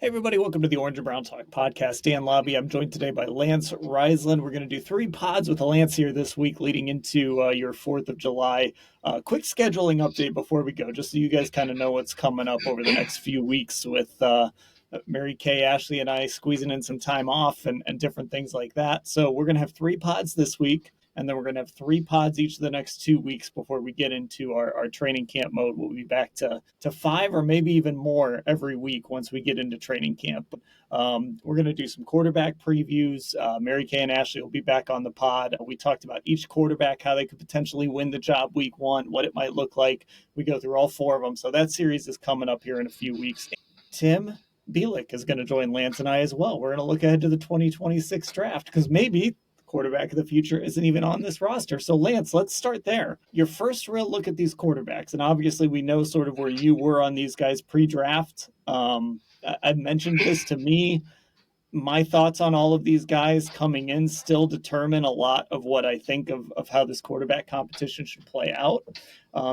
Hey everybody, welcome to the Orange and Brown Talk podcast. Dan Labbe. I'm joined today by Lance Reisland. We're going to do 3 pods with Lance here this week leading into your 4th of July. Quick scheduling update before we go, just so you guys kind of know what's coming up over the next few weeks with Mary Kay, Ashley, and I squeezing in some time off and different things like that. So we're going to have 3 pods this week. And then we're going to have 3 pods each of the next 2 weeks before we get into our training camp mode. We'll be back to 5 or maybe even more every week once we get into training camp. We're going to do some quarterback previews. Mary Kay and Ashley will be back on the pod. We talked about each quarterback, how they could potentially win the job week 1, what it might look like. We go through all 4 of them. So that series is coming up here in a few weeks. Tim Bielik is going to join Lance and I as well. We're going to look ahead to the 2026 draft because maybe quarterback of the future isn't even on this roster. So Lance, let's start there. Your first real look at these quarterbacks, and obviously we know sort of where you were on these guys pre-draft. I mentioned this to me. My thoughts on all of these guys coming in still determine a lot of what I think of how this quarterback competition should play out.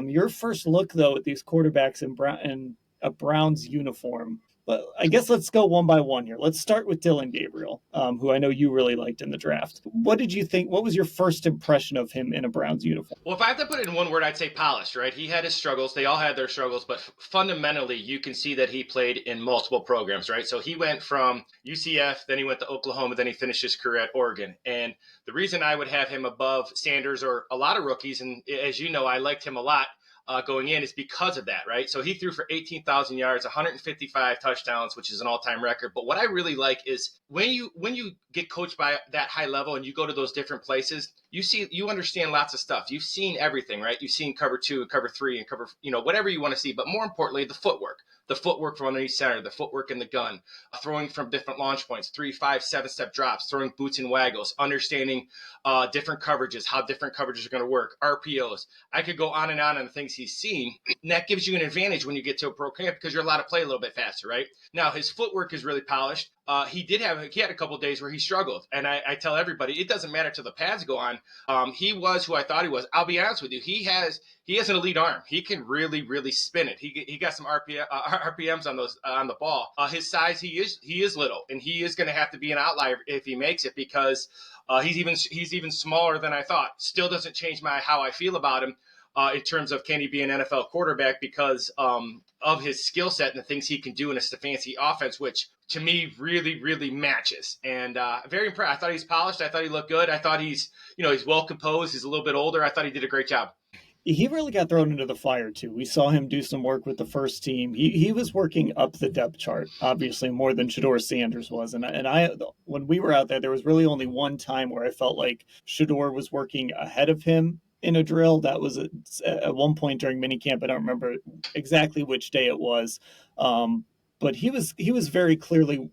Your first look, though, at these quarterbacks in a Browns uniform. But I guess let's go one by one here. Let's start with Dillon Gabriel, who I know you really liked in the draft. What did you think? What was your first impression of him in a Browns uniform? Well, if I have to put it in one word, I'd say polished, right? He had his struggles. They all had their struggles, but fundamentally, you can see that he played in multiple programs, right? So he went from UCF, then he went to Oklahoma, then he finished his career at Oregon. And the reason I would have him above Sanders or a lot of rookies, and as you know, I liked him a lot, going in is because of that, right? So he threw for 18,000 yards, 155 touchdowns, which is an all-time record. But what I really like is when you get coached by that high level and you go to those different places, you understand lots of stuff. You've seen everything, right? You've seen cover 2 and cover 3 and cover, whatever you want to see. But more importantly, the footwork from underneath center, the footwork in the gun, throwing from different launch points, 3, 5, 7-step drops, throwing boots and waggles, understanding different coverages, how different coverages are going to work, RPOs. I could go on the things he's seen, and that gives you an advantage when you get to a pro camp because you're allowed to play a little bit faster, right? Now, his footwork is really polished. He had a couple of days where he struggled, and I tell everybody it doesn't matter till the pads go on. He was who I thought he was. I'll be honest with you, he has an elite arm. He can really, really spin it. He got some RPMs on the ball. His size, he is little, and he is going to have to be an outlier if he makes it because he's even smaller than I thought. Still doesn't change how I feel about him. In terms of can he be an NFL quarterback because of his skill set and the things he can do in a Stefanski offense, which to me really, really matches. And very impressed. I thought he's polished. I thought he looked good. I thought he's well composed. He's a little bit older. I thought he did a great job. He really got thrown into the fire, too. We saw him do some work with the first team. He was working up the depth chart, obviously, more than Shedeur Sanders was. And I, when we were out there was really only one time where I felt like Shedeur was working ahead of him in a drill. That was at one point during minicamp. I don't remember exactly which day it was. But he was very clearly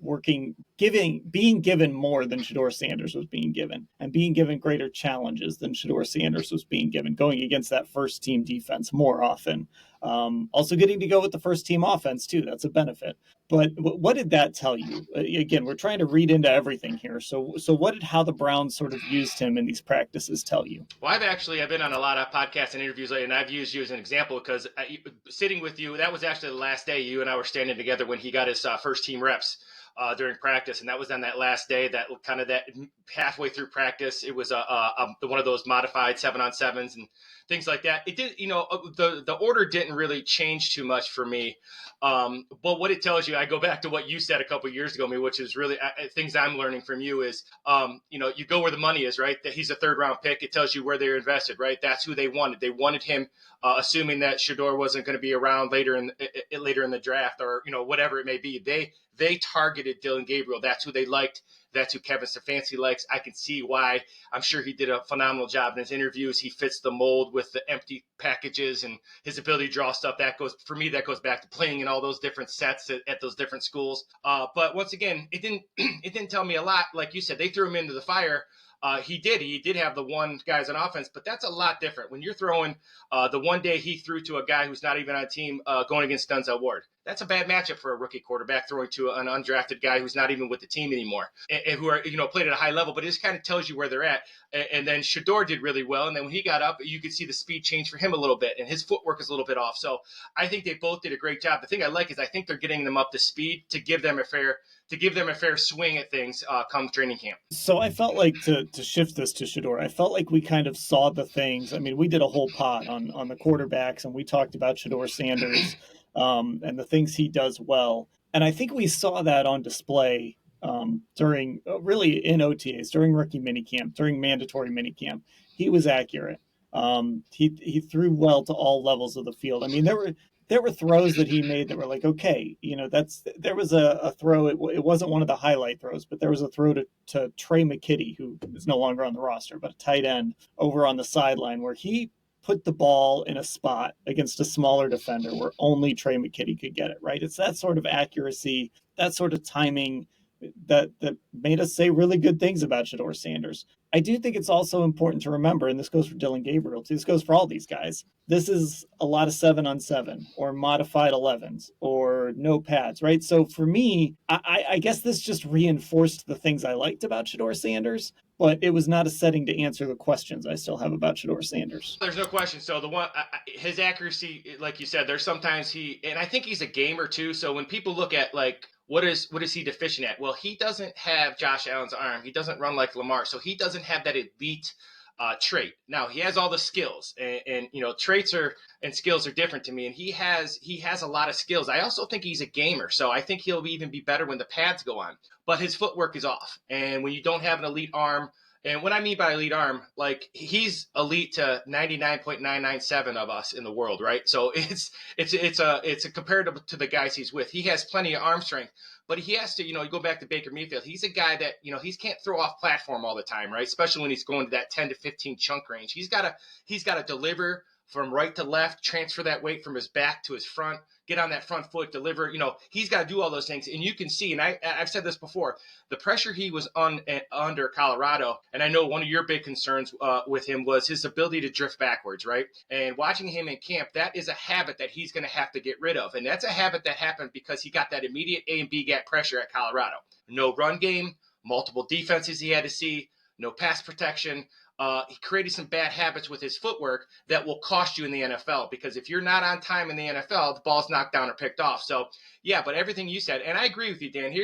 being given more than Shedeur Sanders was being given, and being given greater challenges than Shedeur Sanders was being given, going against that first team defense more often. Also getting to go with the first team offense too. That's a benefit. But what did that tell you? Again, we're trying to read into everything here. So what did how the Browns sort of used him in these practices tell you? Well, I've been on a lot of podcasts and interviews lately, and I've used you as an example because sitting with you, that was actually the last day you and I were standing together when he got his first team reps during practice, and that was on that last day, that halfway through practice. It was one of those modified 7-on-7s and things like that. It did, the order didn't really change too much for me. But what it tells you, I go back to what you said a couple of years ago, which is really things I'm learning from you is, you go where the money is, right? That he's a 3rd round pick. It tells you where they're invested, right? That's who they wanted. They wanted him, assuming that Shedeur wasn't going to be around later in the draft or, whatever it may be. They targeted Dillon Gabriel. That's who they liked. That's who Kevin Stefanski likes. I can see why. I'm sure he did a phenomenal job in his interviews. He fits the mold with the empty packages and his ability to draw stuff. That goes back to playing in all those different sets at those different schools. But once again, it didn't tell me a lot. Like you said, they threw him into the fire. He did have the one guys on offense, but that's a lot different when you're throwing the one day he threw to a guy who's not even on a team going against Denzel Ward. that's a bad matchup for a rookie quarterback throwing to an undrafted guy who's not even with the team anymore, and who are, played at a high level. But it just kind of tells you where they're at. And then Shedeur did really well, and then when he got up, you could see the speed change for him a little bit, and his footwork is a little bit off. So I think they both did a great job. The thing I like is I think they're getting them up to speed to give them a fair swing at things come training camp. So I felt like to shift this to Shedeur, I felt like we kind of saw the things. I mean, we did a whole pod on the quarterbacks, and we talked about Shedeur Sanders and the things he does well. And I think we saw that on display during really in OTAs, during rookie minicamp, during mandatory minicamp. He was accurate. He threw well to all levels of the field. I mean, there were throws that he made that were like, okay, there was a throw. It wasn't one of the highlight throws, but there was a throw to Trey McKitty, who is no longer on the roster, but a tight end over on the sideline, where he put the ball in a spot against a smaller defender where only Trey McKitty could get it, right? It's that sort of accuracy, that sort of timing that made us say really good things about Shedeur Sanders. I do think it's also important to remember, and this goes for Dillon Gabriel too, this goes for all these guys, this is a lot of 7-on-7 or modified 11s or no pads, right? So for me, I guess this just reinforced the things I liked about Shedeur Sanders, but it was not a setting to answer the questions I still have about Shedeur Sanders. There's no question. So his accuracy, like you said, there's sometimes and I think he's a gamer too. So when people look at like, what is he deficient at? Well, he doesn't have Josh Allen's arm. He doesn't run like Lamar. So he doesn't have that elite trait. Now he has all the skills, and traits and skills are different to me. And he has a lot of skills. I also think he's a gamer. So I think he'll even be better when the pads go on. But his footwork is off. And when you don't have an elite arm, and what I mean by elite arm, like he's elite to 99.997 of us in the world, right? So it's a comparative to the guys he's with. He has plenty of arm strength, but he has to, you go back to Baker Mayfield. He's a guy that, he can't throw off platform all the time, right? Especially when he's going to that 10 to 15 chunk range. He's got to deliver from right to left, transfer that weight from his back to his front, get on that front foot, deliver. He's got to do all those things. And you can see, and I've said this before, the pressure he was under Colorado, and I know one of your big concerns with him was his ability to drift backwards, right? And watching him in camp, that is a habit that he's going to have to get rid of. And that's a habit that happened because he got that immediate A and B gap pressure at Colorado. No run game, multiple defenses he had to see, no pass protection. He created some bad habits with his footwork that will cost you in the NFL, because if you're not on time in the NFL, the ball's knocked down or picked off. So, yeah, but everything you said, and I agree with you, Dan.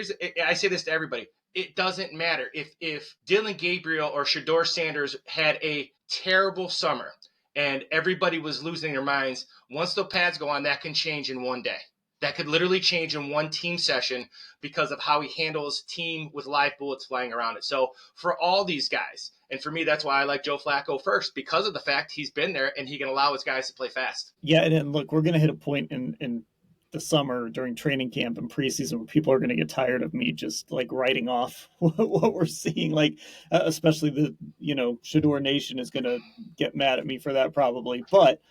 I say this to everybody. It doesn't matter. If Dillon Gabriel or Shedeur Sanders had a terrible summer and everybody was losing their minds, once the pads go on, that can change in one day. That could literally change in one team session because of how he handles team with live bullets flying around it. So for all these guys, and for me, that's why I like Joe Flacco first, because of the fact he's been there and he can allow his guys to play fast. Yeah, and look, we're going to hit a point in the summer during training camp and preseason where people are going to get tired of me just like writing off what we're seeing. Like, especially the, Shedeur Nation is going to get mad at me for that probably. But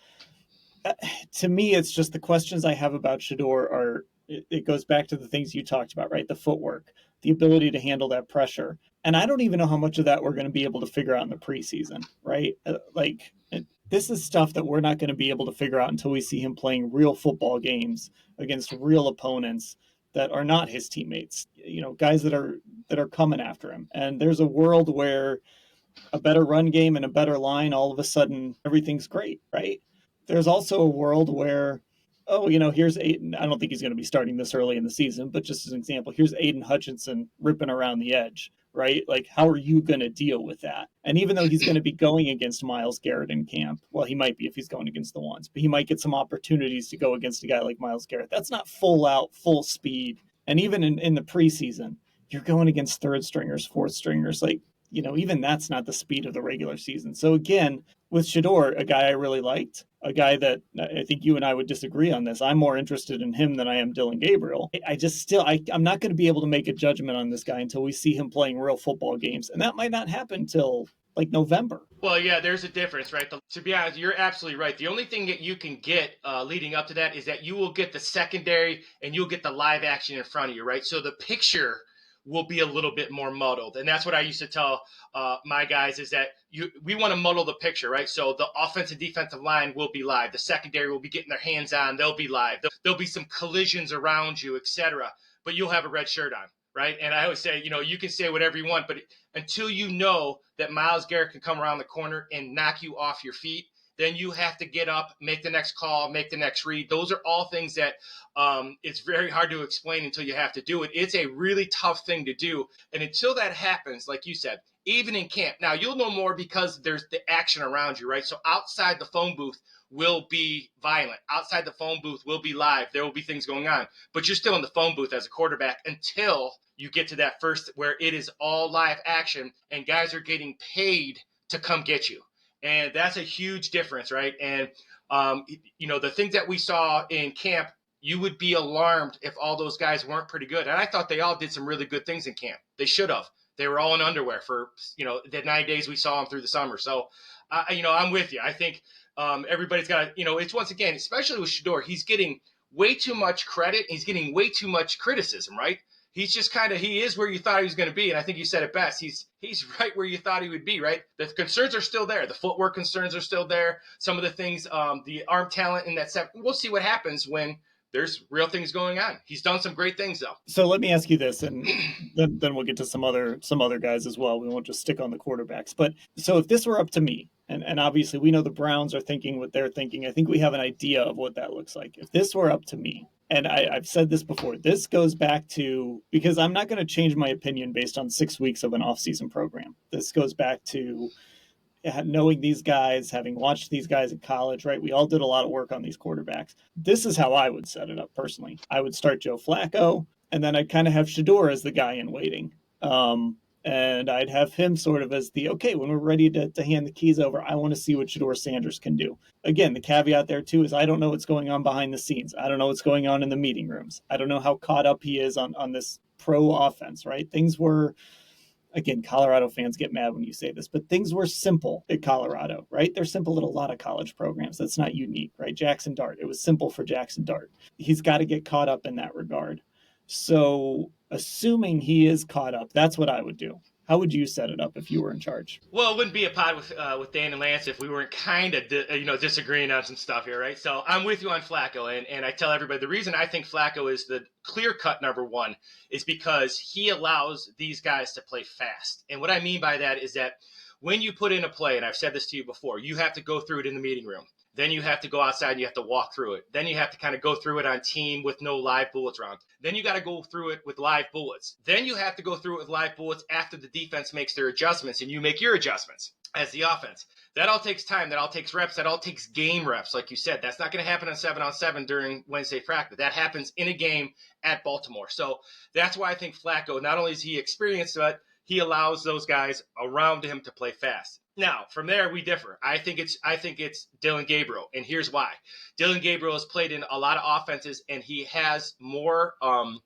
to me, it's just the questions I have about Shedeur are, it goes back to the things you talked about, right? The footwork, the ability to handle that pressure. And I don't even know how much of that we're going to be able to figure out in the preseason, right? This is stuff that we're not going to be able to figure out until we see him playing real football games against real opponents that are not his teammates, guys that are coming after him. And there's a world where a better run game and a better line, all of a sudden everything's great, right? There's also a world where, here's Aiden. I don't think he's going to be starting this early in the season, but just as an example, here's Aiden Hutchinson ripping around the edge, right? Like, how are you going to deal with that? And even though he's going to be going against Myles Garrett in camp, well, he might be if he's going against the ones, but he might get some opportunities to go against a guy like Myles Garrett. That's not full out, full speed. And even in the preseason, you're going against third stringers, fourth stringers. Like, even that's not the speed of the regular season. So again, with Shedeur, a guy I really liked, a guy that I think you and I would disagree on this. I'm more interested in him than I am Dillon Gabriel. I'm not going to be able to make a judgment on this guy until we see him playing real football games. And that might not happen till like November. Well, yeah, there's a difference, right? To be honest, you're absolutely right. The only thing that you can get leading up to that is that you will get the secondary and you'll get the live action in front of you, right? So the picture will be a little bit more muddled. And that's what I used to tell my guys is that we want to muddle the picture, right? So the offensive defensive line will be live. The secondary will be getting their hands on. They'll be live. There'll be some collisions around you, etc. But you'll have a red shirt on, right? And I always say, you can say whatever you want, but until you know that Myles Garrett can come around the corner and knock you off your feet, then you have to get up, make the next call, make the next read. Those are all things that it's very hard to explain until you have to do it. It's a really tough thing to do. And until that happens, like you said, even in camp, now you'll know more because there's the action around you, right? So outside the phone booth will be violent. Outside the phone booth will be live. There will be things going on. But you're still in the phone booth as a quarterback until you get to that first where it is all live action and guys are getting paid to come get you. And that's a huge difference, right? And, the things that we saw in camp, you would be alarmed if all those guys weren't pretty good. And I thought they all did some really good things in camp. They should have. They were all in underwear for, the 9 days we saw them through the summer. So, I'm with you. I think everybody's got to, it's once again, especially with Shedeur, he's getting way too much credit. He's getting way too much criticism, right? He's just he is where you thought he was going to be. And I think you said it best. He's right where you thought he would be, right? The concerns are still there. The footwork concerns are still there. Some of the things, the arm talent in that set, we'll see what happens when there's real things going on. He's done some great things though. So let me ask you this, and then we'll get to some other guys as well. We won't just stick on the quarterbacks. But so if this were up to me, and obviously we know the Browns are thinking what they're thinking. I think we have an idea of what that looks like. If this were up to me, and I've said this before, this goes back to, because I'm not going to change my opinion based on 6 weeks of an offseason program. This goes back to knowing these guys, having watched these guys in college, right? We all did a lot of work on these quarterbacks. This is how I would set it up personally. I would start Joe Flacco, and then I'd kind of have Shedeur as the guy in waiting. And I'd have him sort of as when we're ready to hand the keys over, I want to see what Shedeur Sanders can do. Again, the caveat there too is I don't know what's going on behind the scenes. I don't know what's going on in the meeting rooms. I don't know how caught up he is on this pro offense, right? Things were, again, Colorado fans get mad when you say this, but things were simple at Colorado, right? They're simple at a lot of college programs. That's not unique, right? Jackson Dart, it was simple for Jackson Dart. He's got to get caught up in that regard. So assuming he is caught up, that's what I would do. How would you set it up if you were in charge? Well, it wouldn't be a pod with Dan and Lance if we weren't kind of disagreeing on some stuff here, right? So I'm with you on Flacco, and I tell everybody the reason I think Flacco is the clear-cut number one is because he allows these guys to play fast. And what I mean by that is that when you put in a play, and I've said this to you before, you have to go through it in the meeting room. Then you have to go outside and you have to walk through it. Then you have to kind of go through it on team with no live bullets around. Then you got to go through it with live bullets. Then you have to go through it with live bullets after the defense makes their adjustments and you make your adjustments as the offense. That all takes time. That all takes reps. That all takes game reps. Like you said, that's not going to happen on 7-on-7 during Wednesday practice. That happens in a game at Baltimore. So that's why I think Flacco, not only is he experienced, but he allows those guys around him to play fast. Now, from there, we differ. I think it's Dillon Gabriel, and here's why. Dillon Gabriel has played in a lot of offenses, and he has more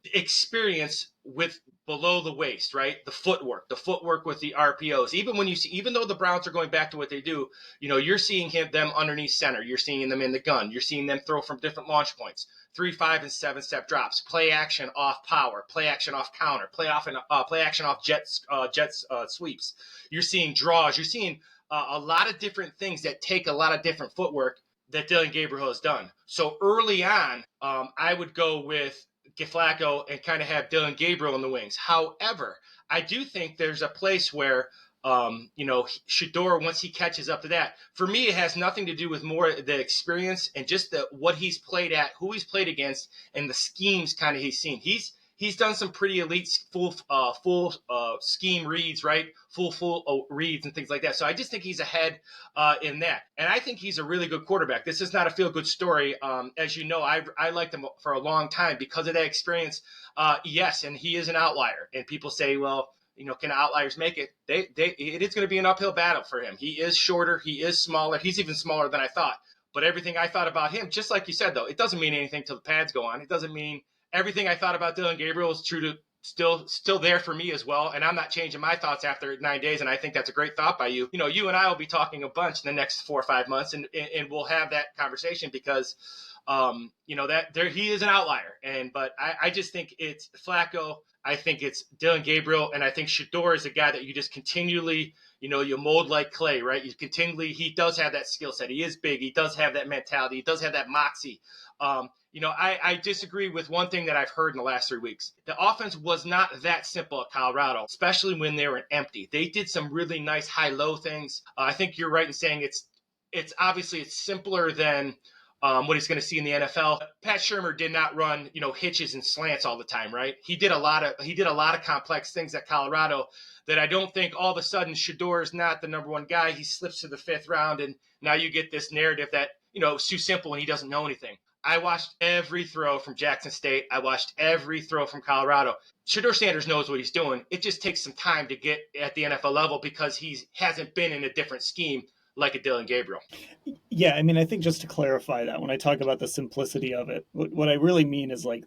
experience with below the waist, right? The footwork with the RPOs. Even though the Browns are going back to what they do, you're seeing them underneath center. You're seeing them in the gun. You're seeing them throw from different launch points. 3, 5, and 7-step drops, play action off power, play action off counter, play action off jets sweeps. You're seeing draws. You're seeing a lot of different things that take a lot of different footwork that Dillon Gabriel has done. So early on, I would go with Flacco and kind of have Dillon Gabriel in the wings. However, I do think there's a place where Shedeur, once he catches up to that, for me, it has nothing to do with more the experience and just what he's played at, who he's played against, and the schemes kind of he's seen. He's done some pretty elite full scheme reads, right? Full reads and things like that. So I just think he's ahead in that. And I think he's a really good quarterback. This is not a feel-good story. As you know, I liked him for a long time because of that experience. Yes, and he is an outlier. And people say, well, can outliers make it? It is going to be an uphill battle for him. He is shorter. He is smaller. He's even smaller than I thought. But everything I thought about him, just like you said, though, it doesn't mean anything till the pads go on. It doesn't mean everything I thought about Dillon Gabriel is true to still there for me as well. And I'm not changing my thoughts after 9 days. And I think that's a great thought by you. You and I will be talking a bunch in the next 4 or 5 months, and we'll have that conversation because That there he is an outlier. But I just think it's Flacco. I think it's Dillon Gabriel, and I think Shedeur is a guy that you just continually, you mold like clay, right? He does have that skill set. He is big. He does have that mentality. He does have that moxie. I disagree with one thing that I've heard in the last 3 weeks. The offense was not that simple at Colorado, especially when they were empty. They did some really nice high-low things. I think you're right in saying it's obviously it's simpler than what he's going to see in the NFL. Pat Shurmur did not run, hitches and slants all the time, right? He did a lot of complex things at Colorado that I don't think all of a sudden Shedeur is not the number one guy. He slips to the 5th round, and now you get this narrative that it's too simple and he doesn't know anything. I watched every throw from Jackson State. I watched every throw from Colorado. Shedeur Sanders knows what he's doing. It just takes some time to get at the NFL level because he hasn't been in a different scheme like a Dillon Gabriel. Yeah, I mean, I think just to clarify that, when I talk about the simplicity of it, what I really mean is like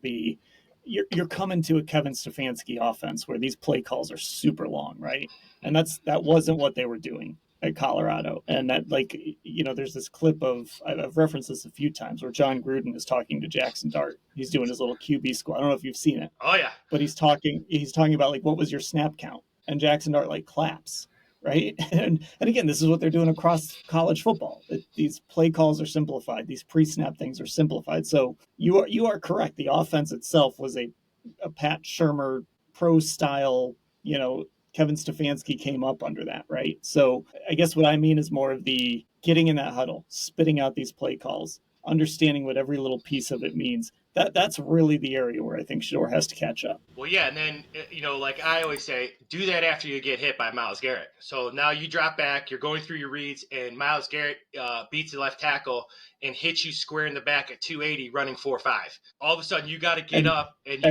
you're coming to a Kevin Stefanski offense where these play calls are super long, right? And that wasn't what they were doing at Colorado. And that, there's this clip of, I've referenced this a few times, where John Gruden is talking to Jackson Dart. He's doing his little QB squad. I don't know if you've seen it. Oh yeah. But he's talking about like, what was your snap count? And Jackson Dart like claps. Right. And again, this is what they're doing across college football. These play calls are simplified. These pre-snap things are simplified. So you are correct. The offense itself was a Pat Shurmur pro style, Kevin Stefanski came up under that. Right. So I guess what I mean is more of the getting in that huddle, spitting out these play calls, understanding what every little piece of it means. That's really the area where I think Shedeur has to catch up. Well, yeah, and then, like I always say, do that after you get hit by Myles Garrett. So now you drop back, you're going through your reads, and Myles Garrett beats the left tackle and hits you square in the back at 280, running 4.5. All of a sudden, you got to get up. And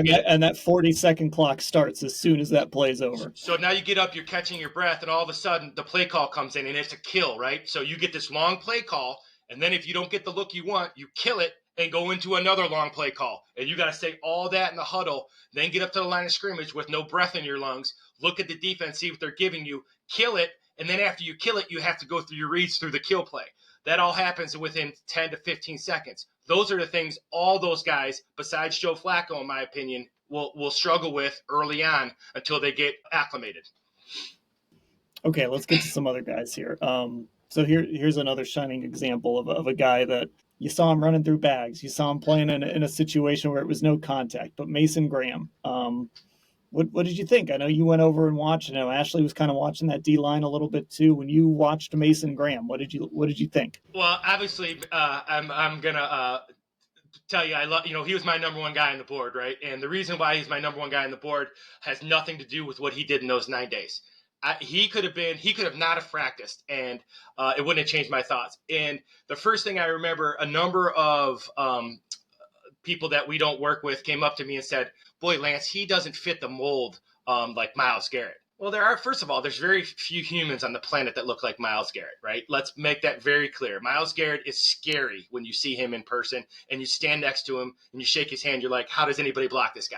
that 40-second clock starts as soon as that play's over. So now you get up, you're catching your breath, and all of a sudden, the play call comes in, and it's a kill, right? So you get this long play call, and then if you don't get the look you want, you kill it and go into another long play call. And you got to say all that in the huddle, then get up to the line of scrimmage with no breath in your lungs, look at the defense, see what they're giving you, kill it, and then after you kill it, you have to go through your reads through the kill play. That all happens within 10 to 15 seconds. Those are the things all those guys, besides Joe Flacco, in my opinion, will struggle with early on until they get acclimated. Okay, let's get to some other guys here. So here's another shining example of a guy that you saw him running through bags. You saw him playing in a situation where it was no contact. But Mason Graham, what did you think? I know you went over and watched. Ashley was kind of watching that D line a little bit too. When you watched Mason Graham, what did you think? Well, obviously, I'm gonna tell you, I love. He was my number one guy on the board, right? And the reason why he's my number one guy on the board has nothing to do with what he did in those 9 days. He could have not have practiced, and it wouldn't have changed my thoughts. And the first thing I remember, a number of people that we don't work with came up to me and said, "Boy, Lance, he doesn't fit the mold like Myles Garrett." Well, there's very few humans on the planet that look like Myles Garrett, right? Let's make that very clear. Myles Garrett is scary when you see him in person and you stand next to him and you shake his hand. You're like, how does anybody block this guy?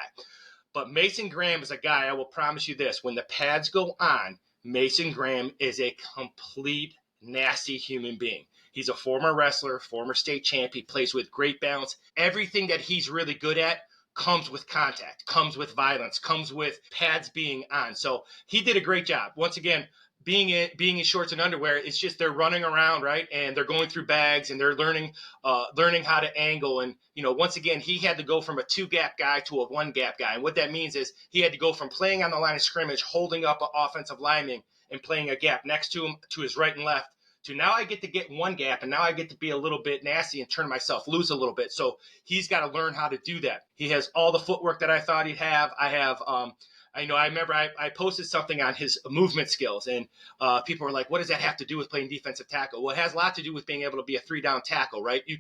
But Mason Graham is a guy, I will promise you this, when the pads go on, Mason Graham is a complete nasty human being. He's a former wrestler, former state champ. He plays with great balance. Everything that he's really good at comes with contact, comes with violence, comes with pads being on. So he did a great job. Once again, being in shorts and underwear, it's just they're running around, right? And they're going through bags and they're learning how to angle. And, once again, he had to go from a 2-gap guy to a 1-gap guy. And what that means is he had to go from playing on the line of scrimmage, holding up an offensive lineman and playing a gap next to him, to his right and left, to now I get to get 1 gap and now I get to be a little bit nasty and turn myself loose a little bit. So he's got to learn how to do that. He has all the footwork that I thought he'd have. I remember I posted something on his movement skills, and people were like, what does that have to do with playing defensive tackle? Well, it has a lot to do with being able to be a 3-down tackle, right? You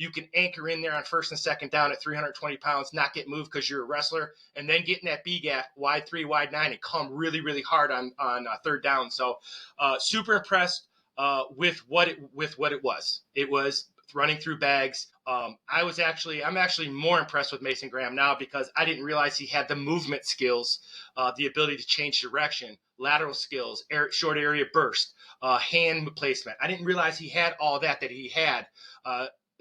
can anchor in there on first and second down at 320 pounds, not get moved because you're a wrestler, and then get in that B gap, wide 3, wide 9, and come really, really hard on third down. So super impressed with what it was. It was running through bags. I'm actually more impressed with Mason Graham now because I didn't realize he had the movement skills, the ability to change direction, lateral skills, short area burst, hand placement. I didn't realize he had all that he had.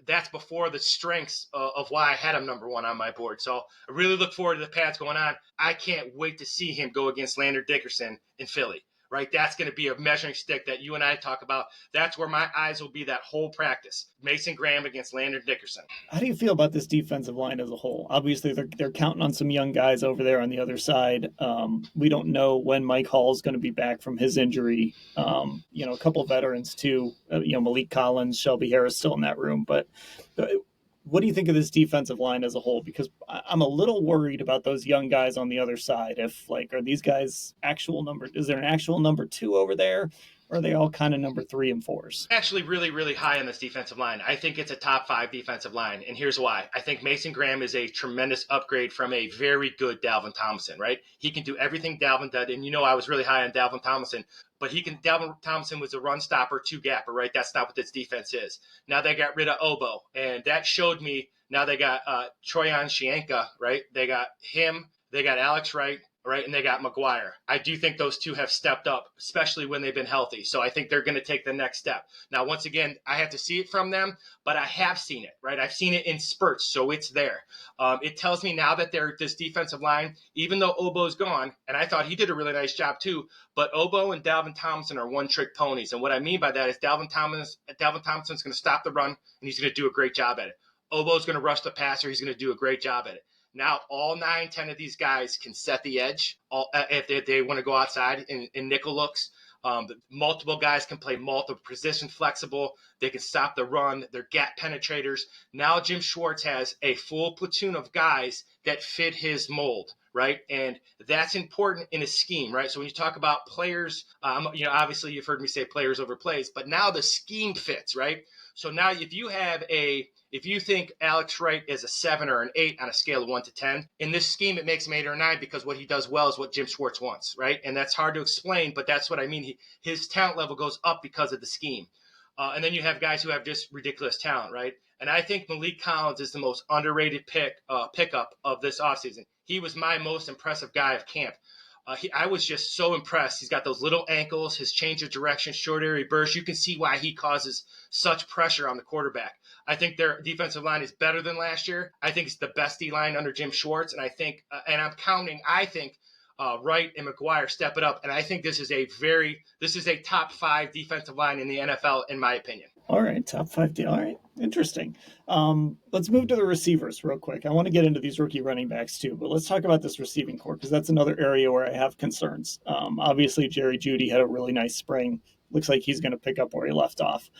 that's before the strengths of why I had him number one on my board. So I really look forward to the Pats going on. I can't wait to see him go against Landon Dickerson in Philly. Right, that's going to be a measuring stick that you and I talk about. That's where my eyes will be that whole practice. Mason Graham against Landon Dickerson. How do you feel about this defensive line as a whole? Obviously, they're counting on some young guys over there on the other side. We don't know when Mike Hall is going to be back from his injury. A couple of veterans too. Malik Collins, Shelby Harris still in that room. But what do you think of this defensive line as a whole? Because I'm a little worried about those young guys on the other side. If are these guys actual number? Is there an actual number 2 over there? Or are they all kind of number 3 and 4s? Actually, really, really high on this defensive line. I think it's a top 5 defensive line, and here's why. I think Mason Graham is a tremendous upgrade from a very good Dalvin Tomlinson, right? He can do everything Dalvin did, and I was really high on Dalvin Tomlinson, but Dalvin Tomlinson was a run stopper, 2-gapper, right? That's not what this defense is. Now they got rid of Obo, and that showed me. Now they got Troyan Shianka, right? They got him. They got Alex Wright. Right, and they got McGuire. I do think those two have stepped up, especially when they've been healthy. So I think they're going to take the next step. Now, once again, I have to see it from them, but I have seen it, right? I've seen it in spurts, so it's there. It tells me now that this defensive line, even though Obo's gone, and I thought he did a really nice job too, but Obo and Dalvin Tomlinson are one-trick ponies. And what I mean by that is Dalvin Tomlinson's going to stop the run, and he's going to do a great job at it. Obo's going to rush the passer. He's going to do a great job at it. Now, all 9, 10 of these guys can set the edge if they want to go outside in nickel looks. Multiple guys can play multiple position flexible. They can stop the run. They're gap penetrators. Now Jim Schwartz has a full platoon of guys that fit his mold, right? And that's important in a scheme, right? So when you talk about players, obviously you've heard me say players over plays, but now the scheme fits, right? So now if you think Alex Wright is a 7 or an 8 on a scale of 1 to 10, in this scheme, it makes him 8 or 9 because what he does well is what Jim Schwartz wants, right? And that's hard to explain, but that's what I mean. His talent level goes up because of the scheme. And then you have guys who have just ridiculous talent, right? And I think Malik Collins is the most underrated pickup of this offseason. He was my most impressive guy of camp. I was just so impressed. He's got those little ankles, his change of direction, short area burst. You can see why he causes such pressure on the quarterback. I think their defensive line is better than last year. I think it's the best D-line under Jim Schwartz. And I think Wright and McGuire step it up. And I think this is a top 5 defensive line in the NFL, in my opinion. All right, top 5. All right, interesting. Let's move to the receivers real quick. I want to get into these rookie running backs too, but let's talk about this receiving core because that's another area where I have concerns. Obviously, Jerry Jeudy had a really nice spring. Looks like he's going to pick up where he left off.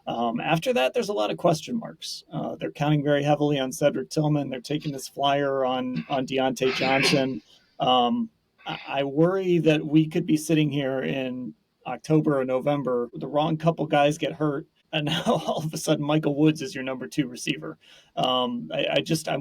After that, there's a lot of question marks. They're counting very heavily on Cedric Tillman. They're taking this flyer on Deontay Johnson. I worry that we could be sitting here in October or November, the wrong couple guys get hurt, and now all of a sudden Michael Woods is your number 2 receiver. I'm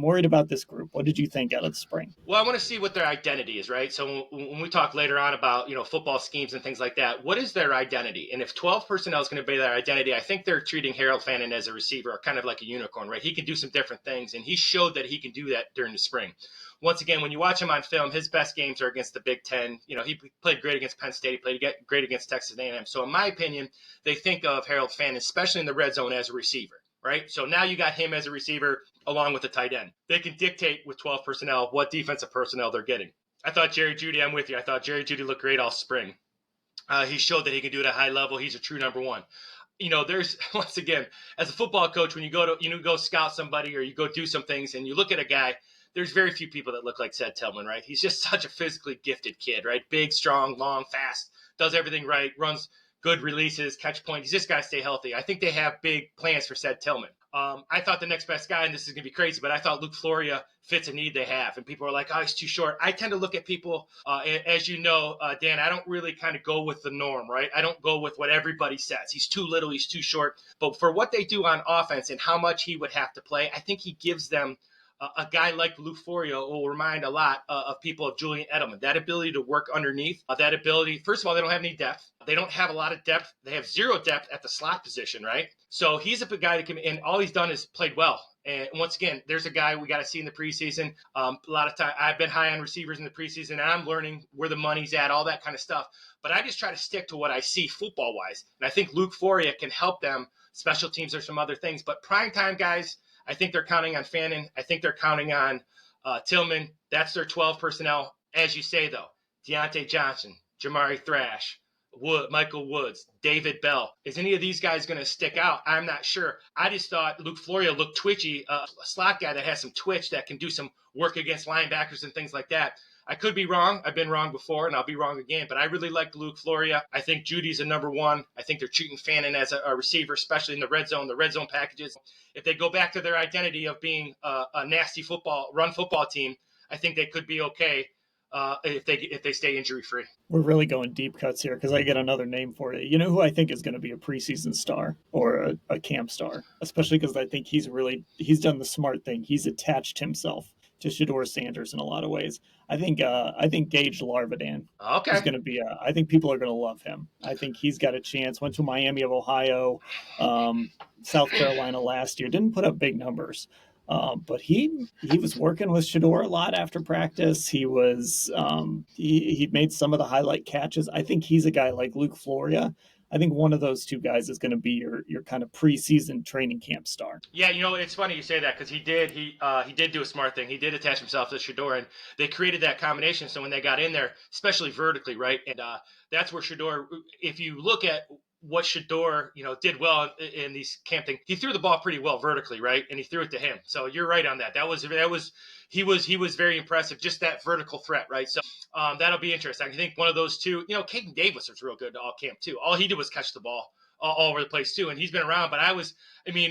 worried about this group. What did you think out of the spring? Well, I want to see what their identity is, right? So when we talk later on about, football schemes and things like that, what is their identity? And if 12 personnel is going to be their identity, I think they're treating Harold Fannin as a receiver kind of like a unicorn, right? He can do some different things, and he showed that he can do that during the spring. Once again, when you watch him on film, his best games are against the Big Ten. He played great against Penn State. He played great against Texas A&M. So in my opinion, they think of Harold Fannin, especially in the red zone, as a receiver, right? So now you got him as a receiver along with the tight end. They can dictate with 12 personnel what defensive personnel they're getting. I thought Jerry Jeudy, I'm with you. I thought Jerry Jeudy looked great all spring. He showed that he can do it at a high level. He's a true number 1. There's, once again, as a football coach, when you go scout somebody or you go do some things and you look at a guy, there's very few people that look like Ced Tillman, right? He's just such a physically gifted kid, right? Big, strong, long, fast, does everything right, runs good releases, catch point. He's just got to stay healthy. I think they have big plans for Ced Tillman. I thought the next best guy, and this is going to be crazy, but I thought Luke Floria fits a need they have. And people are like, oh, he's too short. I tend to look at people, as you know, Dan, I don't really kind of go with the norm, right? I don't go with what everybody says. He's too little, he's too short. But for what they do on offense and how much he would have to play, I think he gives them a guy like Luke Florio will remind a lot of people of Julian Edelman. That ability to work underneath, that ability. First of all, they don't have any depth. They don't have a lot of depth. They have 0 depth at the slot position, right? So he's a big guy that can, and all he's done is played well. And once again, there's a guy we got to see in the preseason. A lot of time, I've been high on receivers in the preseason, and I'm learning where the money's at, all that kind of stuff. But I just try to stick to what I see football-wise. And I think Luke Florio can help them Special teams are some other things. But primetime guys, I think they're counting on Fannin. I think they're counting on Tillman. That's their 12 personnel. As you say, though, Deontay Johnson, Jamari Thrash, Michael Woods, David Bell. Is any of these guys going to stick out? I'm not sure. I just thought Luke Florio looked twitchy, a slot guy that has some twitch that can do some work against linebackers and things like that. I could be wrong. I've been wrong before, and I'll be wrong again. But I really like Luke Floria. I think Judy's a number one. I think they're treating Fannin as a receiver, especially in the red zone packages. If they go back to their identity of being a nasty run football team, I think they could be okay if they stay injury free. We're really going deep cuts here because I get another name for you. You know who I think is going to be a preseason star or a camp star, especially because I think he's done the smart thing. He's attached himself to Shedeur Sanders in a lot of ways. I think Gage Larvadan is going to be. I think people are going to love him. I think he's got a chance. Went to Miami of Ohio, South Carolina last year. Didn't put up big numbers. But he was working with Shedeur a lot after practice. He was he made some of the highlight catches. I think he's a guy like Luke Floria. I think one of those two guys is going to be your kind of preseason training camp star. Yeah, it's funny you say that because he did do a smart thing. He did attach himself to Shedeur, and they created that combination. So when they got in there, especially vertically, right, and that's where Shedeur. If you look at what Shedeur, did well in these camp things, he threw the ball pretty well vertically, right, and he threw it to him. So you're right on that. He was very impressive. Just that vertical threat, right? So that'll be interesting. I think one of those two. Caden Davis was real good all camp too. All he did was catch the ball all over the place too, and he's been around. But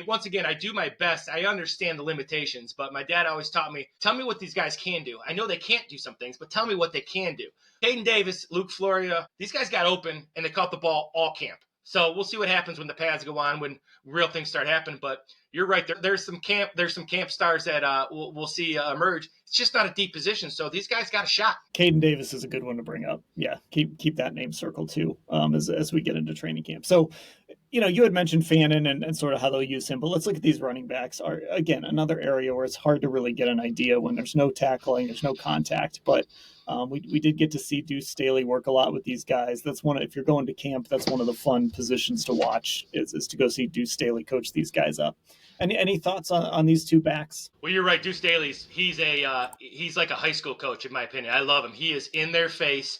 once again, I do my best. I understand the limitations, but my dad always taught me, tell me what these guys can do. I know they can't do some things, but tell me what they can do. Caden Davis, Luke Floria, these guys got open and they caught the ball all camp. So we'll see what happens when the pads go on, when real things start happening. But you're right. There's some camp stars that we'll see emerge. It's just not a deep position, so these guys got a shot. Caden Davis is a good one to bring up. Yeah, keep that name circled too as we get into training camp. So, you had mentioned Fannin and sort of how they'll use him, but let's look at these running backs. Are again another area where it's hard to really get an idea when there's no tackling, there's no contact, but. We did get to see Deuce Staley work a lot with these guys. That's if you're going to camp, that's one of the fun positions to watch is to go see Deuce Staley coach these guys up. Any thoughts on these two backs? Well, you're right. Deuce Staley's he's like a high school coach in my opinion. I love him. He is in their face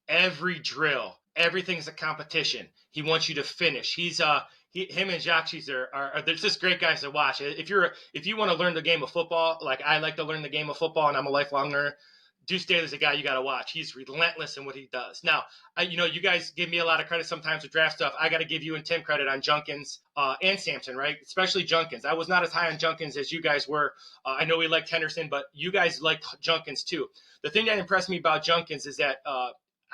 every drill. Everything's a competition. He wants you to finish. Him and Judkins are they're just great guys to watch. If you want to learn the game of football, like I like to learn the game of football, and I'm a lifelong learner. Deuce Staley's a guy you got to watch. He's relentless in what he does. Now, you guys give me a lot of credit sometimes with draft stuff. I got to give you and Tim credit on Judkins and Sampson, right? Especially Judkins. I was not as high on Judkins as you guys were. I know we liked Henderson, but you guys liked Judkins too. The thing that impressed me about Judkins is that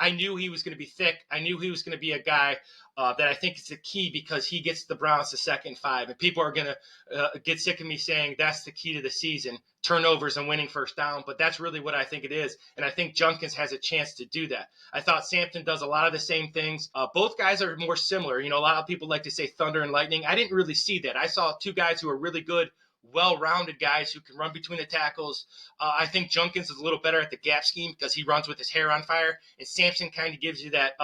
I knew he was going to be thick. I knew he was going to be a guy that I think is the key because he gets the Browns to 2nd and 5. And people are going to get sick of me saying that's the key to the season, turnovers and winning first down. But that's really what I think it is. And I think Judkins has a chance to do that. I thought Sampson does a lot of the same things. Both guys are more similar. A lot of people like to say thunder and lightning. I didn't really see that. I saw two guys who are really good, well-rounded guys who can run between the tackles. I think Judkins is a little better at the gap scheme because he runs with his hair on fire. And Sampson kind of gives you that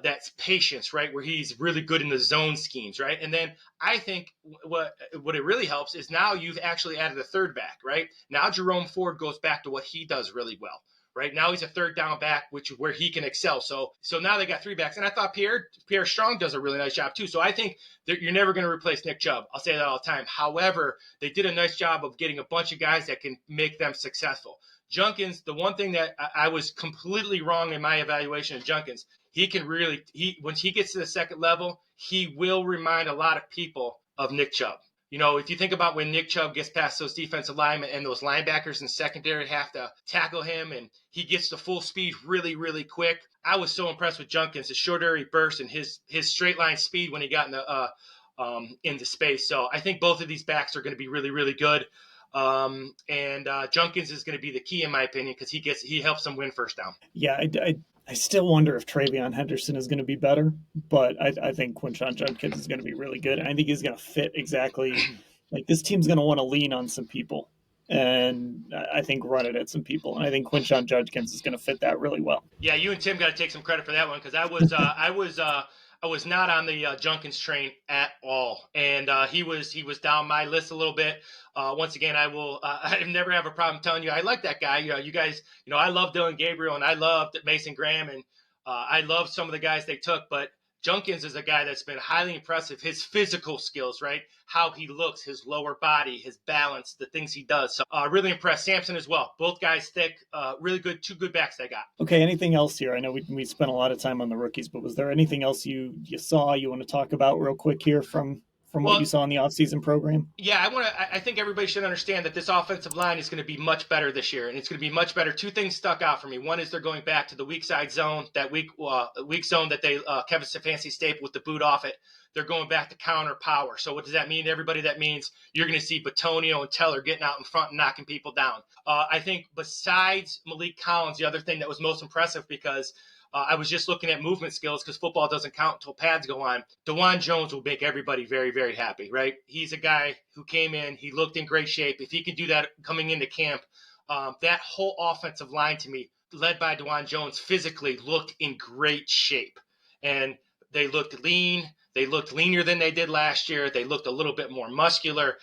that's patience, right, where he's really good in the zone schemes, right? And then I think what it really helps is now you've actually added a third back, right? Now Jerome Ford goes back to what he does really well. Right now he's a third down back, where he can excel. So now they got three backs, and I thought Pierre Strong does a really nice job too. So I think that you're never going to replace Nick Chubb. I'll say that all the time. However, they did a nice job of getting a bunch of guys that can make them successful. Judkins, the one thing that I was completely wrong in my evaluation of Judkins, when he gets to the second level, he will remind a lot of people of Nick Chubb. If you think about when Nick Chubb gets past those defensive linemen and those linebackers in secondary have to tackle him and he gets to full speed really, really quick. I was so impressed with Judkins, his short area burst and his straight line speed when he got into space. So I think both of these backs are going to be really, really good. And Judkins is going to be the key in my opinion because he helps them win first down. Yeah, I still wonder if Travion Henderson is going to be better, but I think Quinshon Judkins is going to be really good. And I think he's going to fit exactly like this team's going to want to lean on some people and I think run it at some people. And I think Quinshon Judkins is going to fit that really well. Yeah, you and Tim got to take some credit for that one because I was not on the Judkins train at all, and he was down my list a little bit. Once again, I will. I never have a problem telling you I like that guy. You guys. I love Dillon Gabriel and I loved Mason Graham and I love some of the guys they took, but Judkins is a guy that's been highly impressive. His physical skills, right? How he looks, his lower body, his balance, the things he does. So really impressed. Sampson as well. Both guys thick, really good, two good backs they got. Okay, anything else here? I know we spent a lot of time on the rookies, but was there anything else you saw you want to talk about real quick here from what you saw in the offseason program? Yeah, I think everybody should understand that this offensive line is going to be much better this year, and it's going to be much better. Two things stuck out for me. One is they're going back to the weak side zone, that weak zone that they Kevin Stefanski stapled with the boot off it. They're going back to counter power. So what does that mean to everybody? That means you're going to see Batonio and Teller getting out in front and knocking people down. I think besides Malik Collins, the other thing that was most impressive, because I was just looking at movement skills because football doesn't count until pads go on. DeJuan Jones will make everybody very, very happy, right? He's a guy who came in. He looked in great shape. If he can do that coming into camp, that whole offensive line to me, led by DeJuan Jones, physically looked in great shape. And they looked lean. They looked leaner than they did last year. They looked a little bit more muscular.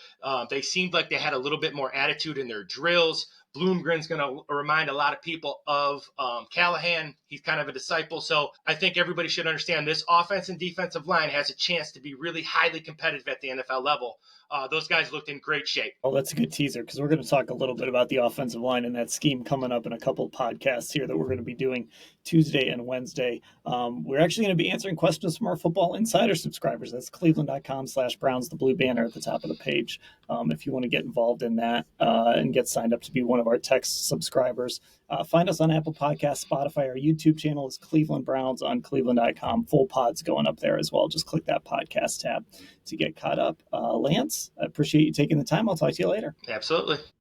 They seemed like they had a little bit more attitude in their drills. Bloomgren's going to remind a lot of people of Callahan. He's kind of a disciple. So I think everybody should understand this offense and defensive line has a chance to be really highly competitive at the NFL level. Those guys looked in great shape. Well, that's a good teaser because we're going to talk a little bit about the offensive line and that scheme coming up in a couple of podcasts here that we're going to be doing Tuesday and Wednesday. We're actually going to be answering questions from our Football Insider subscribers. That's cleveland.com/Browns, the blue banner at the top of the page. If you want to get involved in that and get signed up to be one of our text subscribers, find us on Apple Podcasts, Spotify. Our YouTube channel is Cleveland Browns on cleveland.com. Full pods going up there as well. Just click that podcast tab to get caught up. Lance, I appreciate you taking the time. I'll talk to you later. Absolutely.